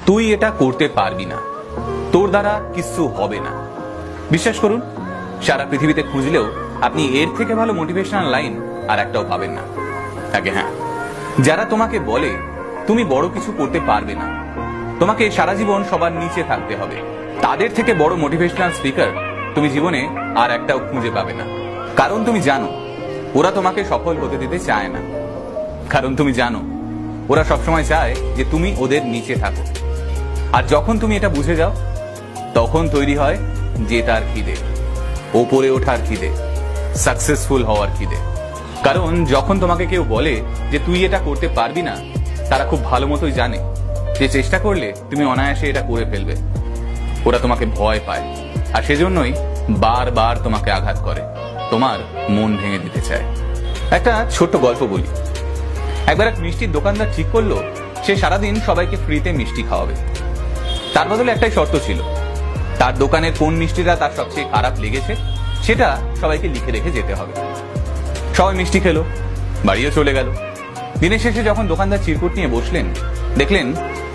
তুই এটা করতে পারবি না, তোর দ্বারা কিছু হবে না। বিশ্বাস করুন, সারা পৃথিবীতে খুঁজলেও আপনি এর থেকে ভালো মোটিভেশনাল লাইন আর একটাও পাবেন না। আগে হ্যাঁ, যারা তোমাকে বলে তুমি বড় কিছু করতে পারবে না, তোমাকে সারা জীবন সবার নিচে থাকতে হবে, তাদের থেকে বড় মোটিভেশনাল স্পিকার তুমি জীবনে আর একটাও খুঁজে পাবে না। কারণ তুমি জানো ওরা তোমাকে সফল হতে দিতে চায় না। কারণ তুমি জানো ওরা সবসময় চায় যে তুমি ওদের নিচে থাকো। আর যখন তুমি এটা বুঝে যাও, তখন তৈরি হয় জেতার খিদে, ওপরে ওঠার খিদে, সাকসেসফুল হওয়ার খিদে। কারণ যখন তোমাকে কেউ বলে যে তুই এটা করতে পারবি না, তারা খুব ভালো মতোই জানে যে চেষ্টা করলে তুমি অনায়াসে এটা করে ফেলবে। ওরা তোমাকে ভয় পায়, আর সেজন্যই বারবার তোমাকে আঘাত করে, তোমার মন ভেঙে দিতে চায়। একটা ছোট্ট গল্প বলি। একবার এক মিষ্টির দোকানদার ঠিক করলো সে সারাদিন সবাইকে ফ্রিতে মিষ্টি খাওয়াবে। তার বদলে একটাই শর্ত ছিল, তার দোকানের কোন মিষ্টিটা তার সবচেয়ে খারাপ লেগেছে সেটা সবাইকে লিখে রেখে যেতে হবে। সবাই মিষ্টি খেলো, বাড়িও চলে গেল। দিনের শেষে যখন দোকানদার চিরকুট নিয়ে বসলেন, দেখলেন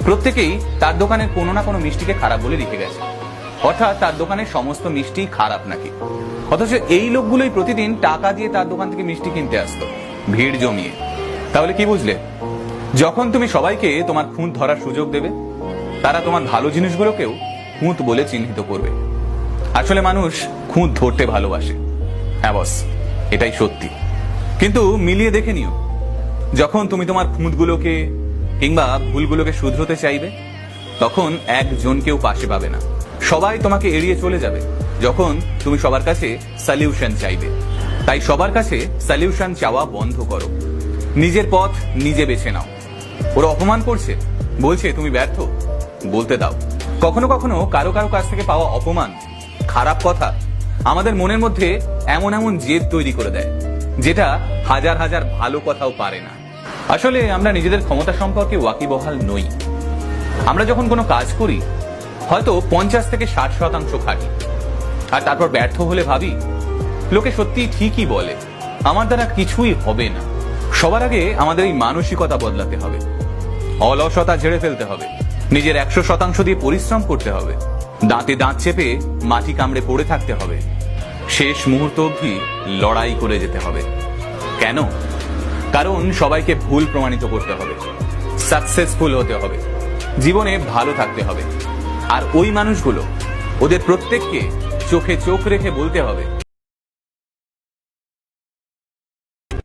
প্রত্যেকেই তার দোকানের কোনো না কোনো মিষ্টিকে খারাপ বলে লিখে গেছে। অর্থাৎ তার দোকানের সমস্ত মিষ্টি খারাপ নাকি। অথচ এই লোকগুলোই প্রতিদিন টাকা দিয়ে তার দোকান থেকে মিষ্টি কিনতে আসতো, ভিড় জমিয়ে। তাহলে কি বুঝলে? যখন তুমি সবাইকে তোমার খুঁত ধরার সুযোগ দেবে, তারা তোমার ভালো জিনিসগুলোকেও খুঁত বলে চিহ্নিত করবে। আসলে মানুষ খুঁত ধরতে ভালোবাসে। হ্যাঁ বস, এটাই সত্যি। কিন্তু মিলিয়ে দেখে নিও, যখন তুমি তোমার খুঁতগুলোকে কিংবা ভুলগুলোকে শুধরোতে চাইবে, তখন একজনকেও পাশে পাবে না। সবাই তোমাকে এড়িয়ে চলে যাবে যখন তুমি সবার কাছে সলিউশন চাইবে। তাই সবার কাছে সলিউশন চাওয়া বন্ধ করো, নিজের পথ নিজে বেছে নাও। ওরা অপমান করছে, বলছে তুমি ব্যর্থ, বলতে দাও। কখনো কখনো কারো কারো কাছ থেকে পাওয়া অপমান, খারাপ কথা আমাদের মনের মধ্যে এমন এমন জেদ তৈরি করে দেয়, যেটা হাজার হাজার ভালো কথাও পারে না। আসলে আমরা নিজেদের ক্ষমতা সম্পর্কে ওয়াকিবহাল নই। আমরা যখন কোনো কাজ করি, হয়তো 50 থেকে 60% খাটি, আর তারপর ব্যর্থ হলে ভাবি লোকে সত্যি ঠিকই বলে, আমার দ্বারা কিছুই হবে না। সবার আগে আমাদের এই মানসিকতা বদলাতে হবে, অলসতা ঝেড়ে ফেলতে হবে, নিজের 100% দিয়ে পরিশ্রম করতে হবে, দাঁতে দাঁত চেপে মাটি কামড়ে পড়ে থাকতে হবে, শেষ মুহূর্ত অবধি লড়াই করে যেতে হবে। কেন? কারণ সবাইকে ভুল প্রমাণিত করতে হবে, সাকসেসফুল হতে হবে, জীবনে ভালো থাকতে হবে। আর ওই মানুষগুলো, ওদের প্রত্যেককে চোখে চোখ রেখে বলতে হবে